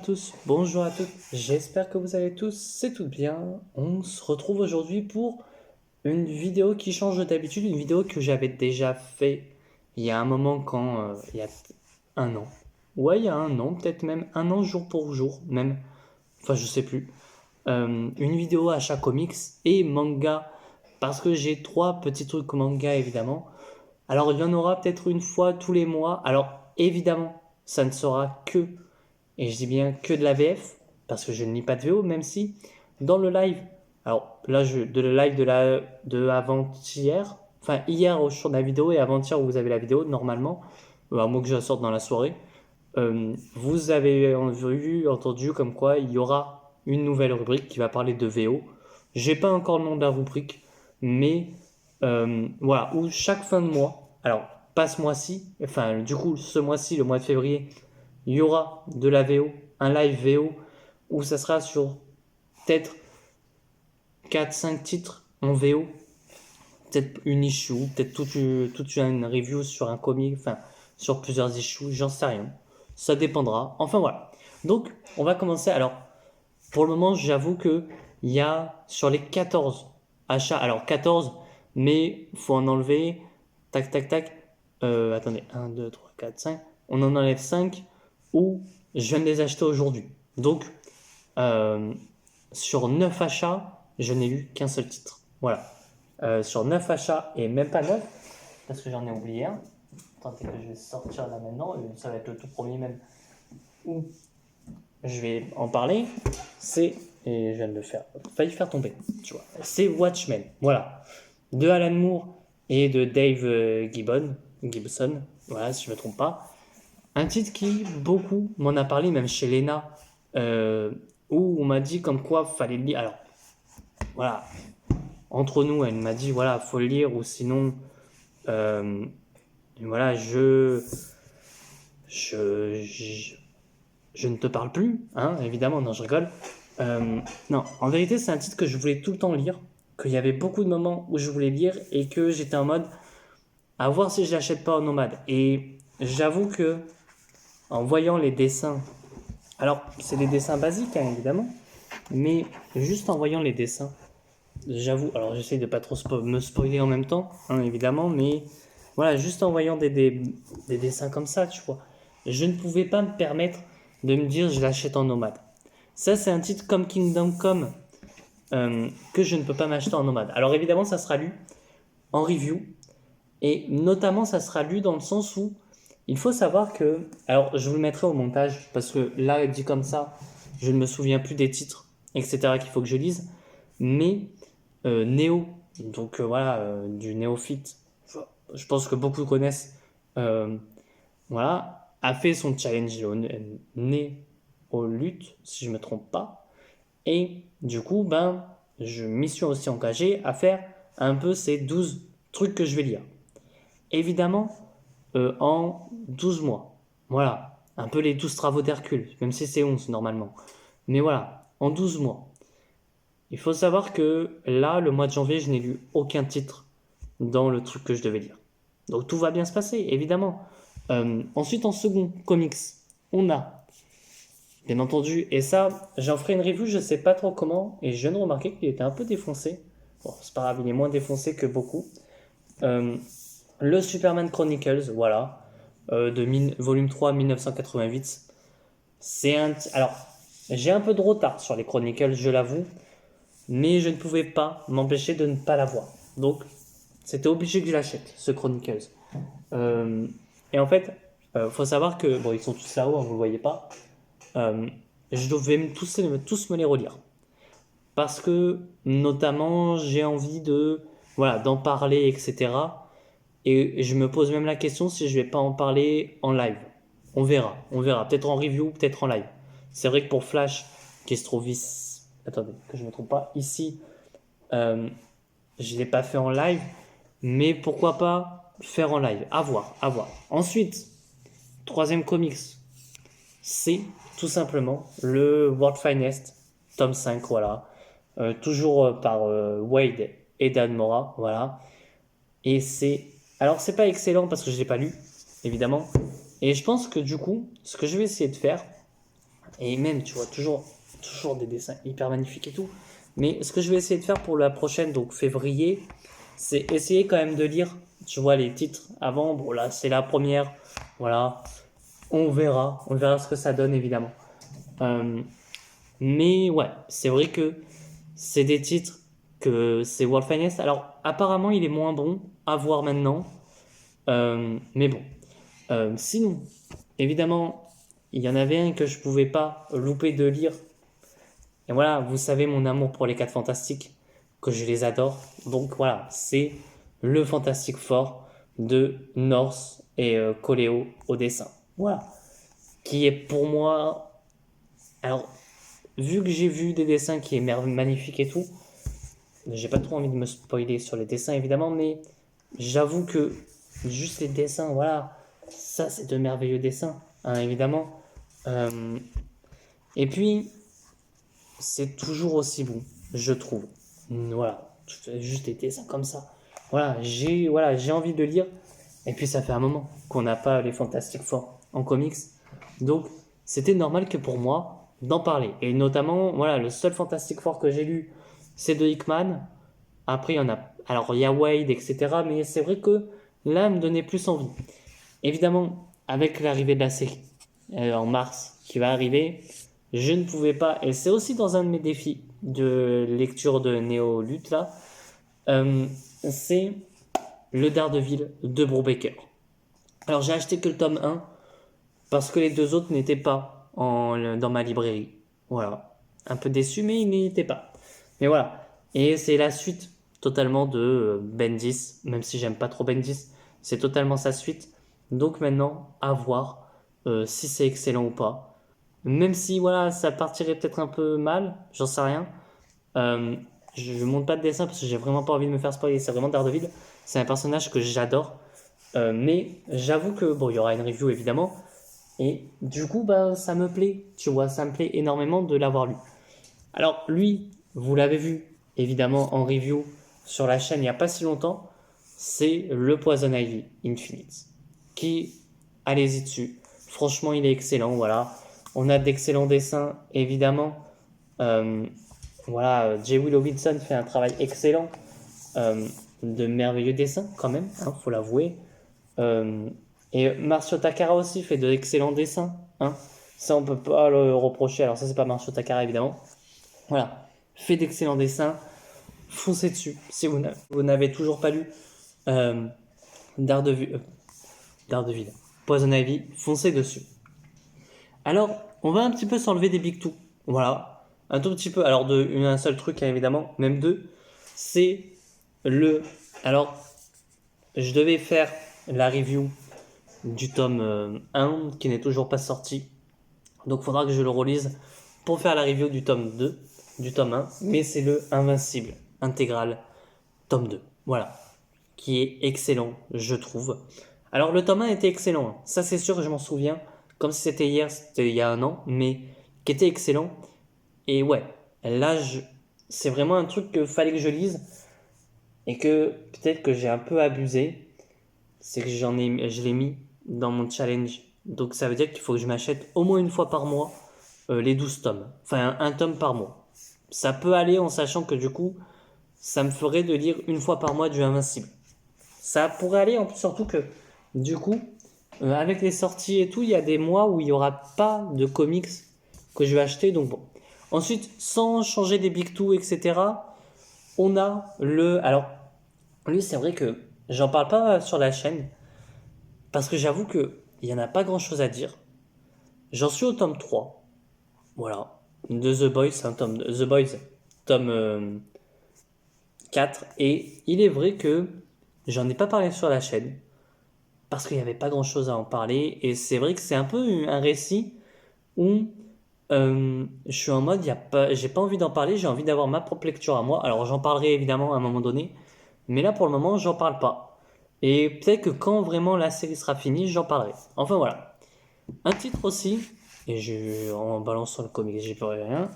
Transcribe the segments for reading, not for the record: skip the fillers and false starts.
tous, bonjour à toutes, j'espère que vous allez tous, c'est tout bien. On se retrouve aujourd'hui pour une vidéo qui change d'habitude, une vidéo que j'avais déjà fait il y a un moment il y a un an. Ouais, il y a un an, peut-être même un an jour pour jour, même, enfin je sais plus. Une vidéo achat comics et manga, parce que j'ai trois petits trucs manga évidemment. Alors il y en aura peut-être une fois tous les mois, alors évidemment ça ne sera que et je dis bien que de la VF, parce que je ne lis pas de VO, même si dans le live, alors là, de le live de avant-hier, enfin hier sur la vidéo et avant-hier où vous avez la vidéo, normalement, à moins que je la sorte dans la soirée, vous avez entendu comme quoi il y aura une nouvelle rubrique qui va parler de VO. J'ai pas encore le nom de la rubrique, mais voilà, où chaque fin de mois, alors pas ce mois-ci, enfin du coup ce mois-ci, le mois de février, il y aura de la VO, un live VO, où ça sera sur peut-être 4-5 titres en VO, peut-être une issue, peut-être toute une review sur un comic, enfin sur plusieurs issues, j'en sais rien. Ça dépendra. Enfin voilà. Donc on va commencer. Alors pour le moment, j'avoue que il y a sur les 14 achats, alors 14, mais faut en enlever, tac tac tac, attendez, 1, 2, 3, 4, 5, on en enlève 5 où je viens de les acheter aujourd'hui. Donc euh, sur 9 achats, je n'ai lu qu'un seul titre. Voilà. Sur 9 achats, et même pas 9, parce que j'en ai oublié un. Attendez que je vais sortir là maintenant, ça va être le tout premier même où je vais en parler. C'est, et je viens de le faire, failli faire tomber, tu vois. C'est Watchmen, voilà. De Alan Moore et de Dave Gibson, voilà, si je ne me trompe pas. Un titre qui, beaucoup m'en a parlé, même chez Lena, où on m'a dit comme quoi fallait le lire. Alors, voilà, entre nous, elle m'a dit, voilà, faut le lire, ou sinon, euh, voilà, je, je ne te parle plus, hein, évidemment, non, je rigole. Non, en vérité, c'est un titre que je voulais tout le temps lire, qu'il y avait beaucoup de moments où je voulais lire, et que j'étais en mode, à voir si je l'achète pas en nomade. Et j'avoue que, en voyant les dessins, alors, c'est des dessins basiques, hein, évidemment, mais juste en voyant les dessins, j'avoue, alors j'essaye de pas trop me spoiler en même temps, hein, évidemment, mais voilà, juste en voyant des dessins comme ça, tu vois, je ne pouvais pas me permettre de me dire je l'achète en nomade. Ça, c'est un titre comme Kingdom Come que je ne peux pas m'acheter en nomade. Alors évidemment, ça sera lu en review, et notamment, ça sera lu dans le sens où il faut savoir que, alors je vous le mettrai au montage, parce que là, dit comme ça, je ne me souviens plus des titres, etc., qu'il faut que je lise, mais Néo, donc voilà, du néophyte, je pense que beaucoup connaissent, euh, voilà, a fait son challenge Néolutte, si je ne me trompe pas, et du coup, ben, je m'y suis aussi engagé à faire un peu ces 12 trucs que je vais lire. Évidemment, en 12 mois. Voilà, un peu les 12 travaux d'Hercule, même si c'est 11 normalement. Mais voilà, en 12 mois. Il faut savoir que là, le mois de janvier, je n'ai lu aucun titre dans le truc que je devais lire. Donc tout va bien se passer, évidemment. Ensuite, en second comics, on a, bien entendu, et ça, j'en ferai une review, je sais pas trop comment, et je viens de remarquer qu'il était un peu défoncé. Bon, c'est pas grave, il est moins défoncé que beaucoup. Euh, le Superman Chronicles, voilà, volume 3, 1988. Alors, j'ai un peu de retard sur les Chronicles, je l'avoue, mais je ne pouvais pas m'empêcher de ne pas l'avoir. Donc, c'était obligé que je l'achète, ce Chronicles. Euh, et en fait, faut savoir que, bon, ils sont tous là-haut, hein, vous ne le voyez pas. Euh, je devais tous me les relire. Parce que, notamment, j'ai envie voilà, d'en parler, etc. Et je me pose même la question si je vais pas en parler en live. On verra. Peut-être en review, peut-être en live. C'est vrai que pour Flash, qui se trouve ici, attendez, que je ne me trompe pas, ici, euh, je ne l'ai pas fait en live, mais pourquoi pas faire en live. À voir, à voir. Ensuite, troisième comics, c'est tout simplement le World Finest, tome 5, voilà. Toujours par Wade et Dan Mora, voilà. Et c'est. Alors, c'est pas excellent parce que je l'ai pas lu, évidemment. Et je pense que du coup, ce que je vais essayer de faire, Et même, tu vois, toujours des dessins hyper magnifiques et tout. Mais ce que je vais essayer de faire pour la prochaine, donc février, c'est essayer quand même de lire, tu vois, les titres avant. Bon, là, c'est la première. Voilà. On verra ce que ça donne, évidemment. Mais ouais, c'est vrai que c'est des titres que c'est World Finest. Alors, apparemment, il est moins bon à voir maintenant. Mais bon. Sinon, évidemment, il y en avait un que je pouvais pas louper de lire. Et voilà, vous savez mon amour pour les 4 fantastiques, que je les adore. Donc voilà, c'est le Fantastic Four de North et Coléo au dessin. Voilà. Qui est pour moi. Alors, vu que j'ai vu des dessins qui est magnifique et tout, j'ai pas trop envie de me spoiler sur les dessins évidemment, mais j'avoue que juste les dessins, voilà, ça c'est de merveilleux dessins, hein, évidemment. Et puis, c'est toujours aussi bon, je trouve. Voilà, juste des dessins comme ça. Voilà, j'ai envie de lire. Et puis ça fait un moment qu'on n'a pas les Fantastic Four en comics. Donc c'était normal que pour moi d'en parler. Et notamment, voilà, le seul Fantastic Four que j'ai lu, c'est de Hickman. Après, il y en a. Alors, il y a Wade, etc. Mais c'est vrai que là, me donnait plus envie. Évidemment, avec l'arrivée de la série en mars qui va arriver, je ne pouvais pas. Et c'est aussi dans un de mes défis de lecture de Néo-Lutte là. C'est le Daredevil de Brubaker. Alors, j'ai acheté que le tome 1 parce que les deux autres n'étaient pas dans ma librairie. Voilà. Un peu déçu, mais ils n'y étaient pas. Mais voilà. Et c'est la suite totalement de Bendis, même si j'aime pas trop Bendis. C'est totalement sa suite. Donc maintenant, à voir si c'est excellent ou pas. Même si voilà, ça partirait peut-être un peu mal, j'en sais rien. Je ne montre pas de dessin parce que j'ai vraiment pas envie de me faire spoiler. C'est vraiment Daredevil. C'est un personnage que j'adore. Mais j'avoue que bon, il y aura une review évidemment. Et du coup, bah, ça me plaît, tu vois, ça me plaît énormément de l'avoir lu. Alors, lui, vous l'avez vu, évidemment, en review sur la chaîne il n'y a pas si longtemps, c'est le Poison Ivy Infinite. Qui, allez-y dessus. Franchement, il est excellent, voilà. On a d'excellents dessins, évidemment. Voilà, J. Will Robinson fait un travail excellent. De merveilleux dessins, quand même, hein, faut l'avouer. Et Marcio Takara aussi fait de excellents dessins. Hein. Ça, on peut pas le reprocher. Alors, ça, c'est pas Marcio Takara, évidemment. Voilà. Fait d'excellents dessins. Foncez dessus. Si vous n'avez toujours pas lu Daredevil, Poison Ivy, foncez dessus. Alors, on va un petit peu s'enlever des Big Two. Voilà. Un tout petit peu. Alors, un seul truc, hein, évidemment, même deux. C'est le. Alors, je devais faire la review du tome 1 qui n'est toujours pas sorti. Donc il faudra que je le relise pour faire la review du tome 2, du tome 1. Mais c'est le Invincible intégral tome 2. Voilà. Qui est excellent, je trouve. Alors le tome 1 était excellent. Hein. Ça c'est sûr, je m'en souviens. Comme si c'était hier, c'était il y a un an. Mais qui était excellent. Et ouais, là, c'est vraiment un truc que fallait que je lise. Et que peut-être que j'ai un peu abusé. C'est que je l'ai mis dans mon challenge. Donc ça veut dire qu'il faut que je m'achète au moins une fois par mois les 12 tomes. Enfin, un tome par mois. Ça peut aller en sachant que du coup, ça me ferait de lire une fois par mois du Invincible. Ça pourrait aller, surtout que du coup, avec les sorties et tout, il y a des mois où il n'y aura pas de comics que je vais acheter. Donc bon. Ensuite, sans changer des Big Two, etc., on a le... Alors, lui, c'est vrai que j'en parle pas sur la chaîne parce que j'avoue qu'il n'y en a pas grand chose à dire. J'en suis au tome 3. Voilà. De The Boys, c'est un tome de The Boys, tome 4. Et il est vrai que j'en ai pas parlé sur la chaîne parce qu'il n'y avait pas grand chose à en parler. Et c'est vrai que c'est un peu un récit où je suis en mode, j'ai pas envie d'en parler, j'ai envie d'avoir ma propre lecture à moi. Alors j'en parlerai évidemment à un moment donné. Mais là pour le moment, j'en parle pas. Et peut-être que quand vraiment la série sera finie, j'en parlerai. Enfin voilà. Un titre aussi, et en balançant le comics, j'y peux rien.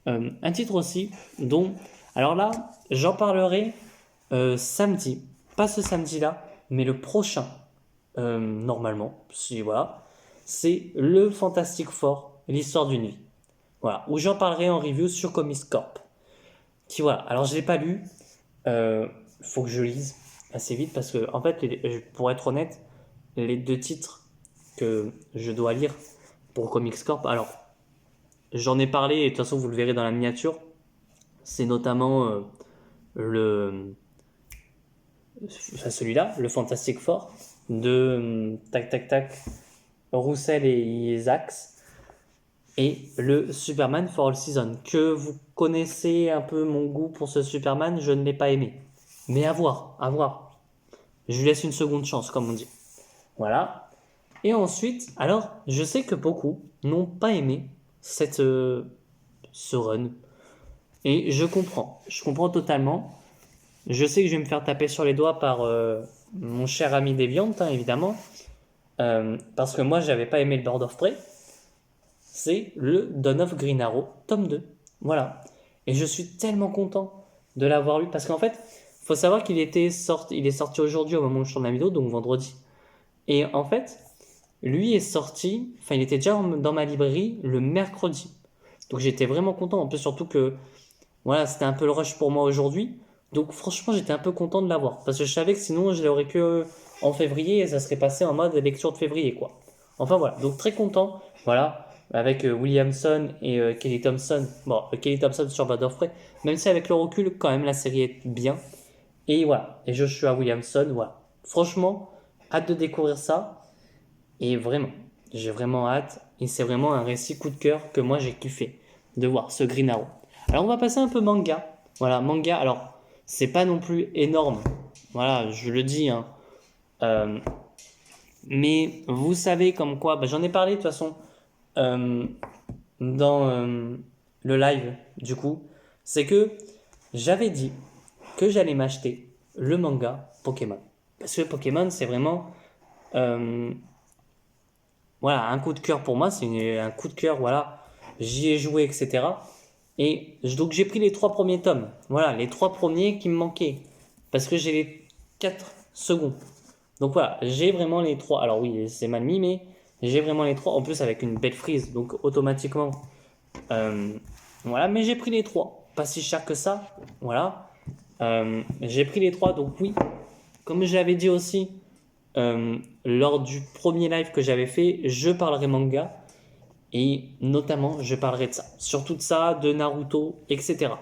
Un titre aussi, dont. Alors là, j'en parlerai samedi. Pas ce samedi-là, mais le prochain, normalement. Si voilà. C'est le Fantastic Four, l'histoire d'une vie. Voilà, où j'en parlerai en review sur Comics Corp. Qui voilà, alors je l'ai pas lu, faut que je lise assez vite parce que en fait, pour être honnête, les 2 titres que je dois lire pour Comics Corp, alors j'en ai parlé et de toute façon vous le verrez dans la miniature, c'est notamment le enfin, celui-là, le Fantastic Four de tac tac tac Roussel et Isaacs et le Superman for All Season. Que vous connaissez un peu mon goût pour ce Superman, je ne l'ai pas aimé. Mais à voir, à voir. Je lui laisse une seconde chance, comme on dit. Voilà. Et ensuite, alors, je sais que beaucoup n'ont pas aimé ce run. Et je comprends totalement. Je sais que je vais me faire taper sur les doigts par mon cher ami Deviant, hein, évidemment. Parce que moi, j'avais pas aimé le Bird of Prey. C'est le Dawn of Green Arrow, tome 2. Voilà. Et je suis tellement content de l'avoir lu. Parce qu'en fait, faut savoir qu'il il est sorti aujourd'hui au moment où je tourne la vidéo, donc vendredi. Et en fait, lui est sorti, enfin il était déjà dans ma librairie le mercredi. Donc j'étais vraiment content. En plus, surtout que voilà, c'était un peu le rush pour moi aujourd'hui. Donc franchement, j'étais un peu content de l'avoir. Parce que je savais que sinon, je l'aurais que en février et ça serait passé en mode lecture de février, quoi. Enfin voilà, donc très content. Voilà, avec Williamson et Kelly Thompson. Bon, Kelly Thompson sur Bird of Prey. Même si avec le recul, quand même, la série est bien. Et voilà, et Joshua Williamson, voilà. Franchement, hâte de découvrir ça. Et vraiment, j'ai vraiment hâte. Et c'est vraiment un récit coup de cœur que moi j'ai kiffé de voir ce Green Arrow. Alors on va passer un peu manga. Voilà, manga. Alors, c'est pas non plus énorme. Voilà, je le dis. Hein. Euh, mais vous savez comme quoi, bah, j'en ai parlé de toute façon euh, dans le live du coup. C'est que j'avais dit que j'allais m'acheter le manga Pokémon. Parce que Pokémon, c'est vraiment voilà, un coup de cœur pour moi. C'est un coup de cœur, voilà. J'y ai joué, etc. Et donc j'ai pris les 3 premiers tomes. Voilà, les 3 premiers qui me manquaient. Parce que j'ai les 4 seconds. Donc voilà, j'ai vraiment les 3. Alors oui, c'est mal mis, mais j'ai vraiment les 3. En plus avec une belle frise. Donc automatiquement. Voilà, mais j'ai pris les 3. Pas si cher que ça. Voilà. J'ai pris les 3. Donc oui, comme je l'avais dit aussi lors du premier live que j'avais fait, je parlerai manga. Et notamment, je parlerai de ça. Surtout de ça, de Naruto, etc.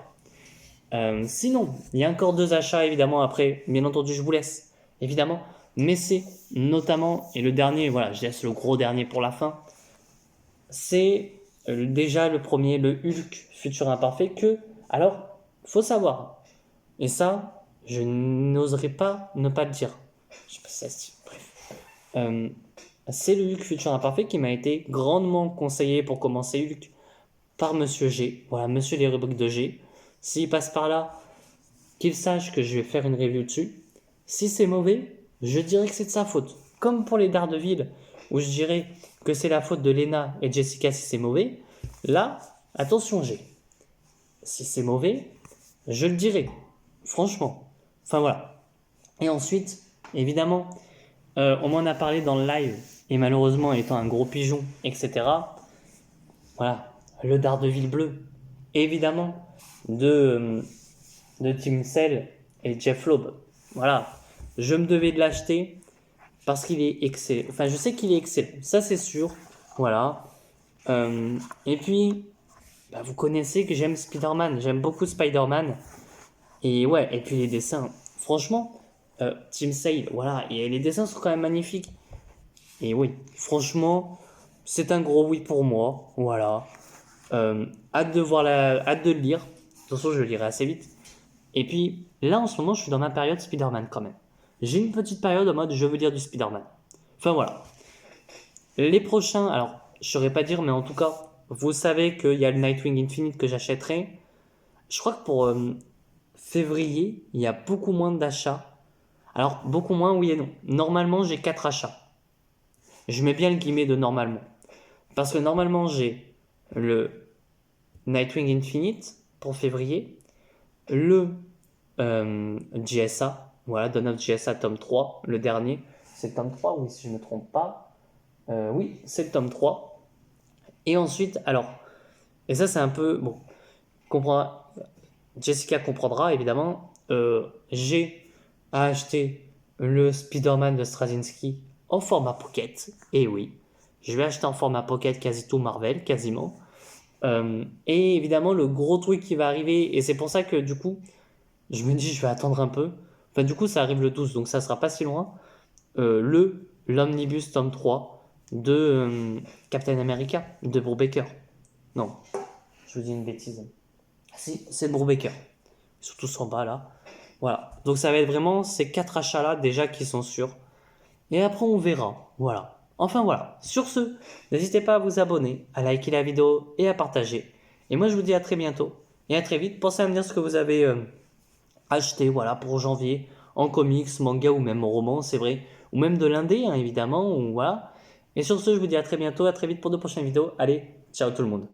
Sinon, il y a encore 2 achats, évidemment, après. Bien entendu, je vous laisse, évidemment. Mais c'est notamment, et le dernier, voilà, je laisse le gros dernier pour la fin. C'est déjà le premier, le Hulk Futur Imparfait, que, alors, faut savoir. Et ça, je n'oserais pas ne pas le dire. Je sais pas si ça se dit, bref. C'est le Hulk Futur Imparfait qui m'a été grandement conseillé pour commencer Hulk par Monsieur G. Voilà, Monsieur les rubriques de G. S'il passe par là, qu'il sache que je vais faire une review dessus. Si c'est mauvais, je dirais que c'est de sa faute. Comme pour les Daredevil, où je dirais que c'est la faute de Lena et Jessica si c'est mauvais. Là, attention G. Si c'est mauvais, je le dirai. Franchement. Enfin voilà. Et ensuite, évidemment, on m'en a parlé dans le live. Et malheureusement, étant un gros pigeon, etc. Voilà, le Daredevil bleu. Évidemment, de Tim Cell et Jeff Loeb. Voilà, je me devais de l'acheter parce qu'il est excellent. Enfin, je sais qu'il est excellent, ça c'est sûr. Voilà. Et puis, bah, vous connaissez que j'aime Spider-Man. J'aime beaucoup Spider-Man. Et ouais, et puis les dessins. Franchement, Tim Sale, voilà, et les dessins sont quand même magnifiques. Et oui, franchement, c'est un gros oui pour moi. Voilà. Hâte de voir hâte de le lire. De toute façon, je le lirai assez vite. Et puis, là, en ce moment, je suis dans ma période Spider-Man quand même. J'ai une petite période en mode je veux lire du Spider-Man. Enfin, voilà. Les prochains, alors, je saurais pas dire, mais en tout cas, vous savez qu'il y a le Nightwing Infinite que j'achèterai. Je crois que pour février, il y a beaucoup moins d'achats. Alors, beaucoup moins, oui et non. Normalement, j'ai 4 achats. Je mets bien le guillemet de normalement. Parce que normalement, j'ai le Nightwing Infinite pour février, le GSA, voilà, Dawn of GSA tome 3, le dernier. C'est le tome 3, oui, si je ne me trompe pas. Oui, c'est le tome 3. Et ensuite, alors, Et ça, c'est un peu... Bon, Jessica comprendra, évidemment. J'ai acheté le Spider-Man de Straczynski en format pocket. Et oui, je vais acheter en format pocket quasi tout Marvel, quasiment. Et évidemment, le gros truc qui va arriver, et c'est pour ça que du coup, je me dis, je vais attendre un peu. Enfin, du coup, ça arrive le 12, donc ça sera pas si loin. L'Omnibus tome 3 de Captain America, de Brubaker. Non, je vous dis une bêtise. Si, c'est Brubaker. Surtout son bas là. Voilà. Donc ça va être vraiment ces 4 achats là déjà qui sont sûrs. Et après on verra. Voilà. Enfin voilà. Sur ce, n'hésitez pas à vous abonner, à liker la vidéo et à partager. Et moi je vous dis à très bientôt. Et à très vite. Pensez à me dire ce que vous avez acheté voilà, pour janvier en comics, manga ou même en roman, c'est vrai. Ou même de l'indé hein, évidemment. Ou, voilà. Et sur ce, je vous dis à très bientôt, à très vite pour de prochaines vidéos. Allez, ciao tout le monde.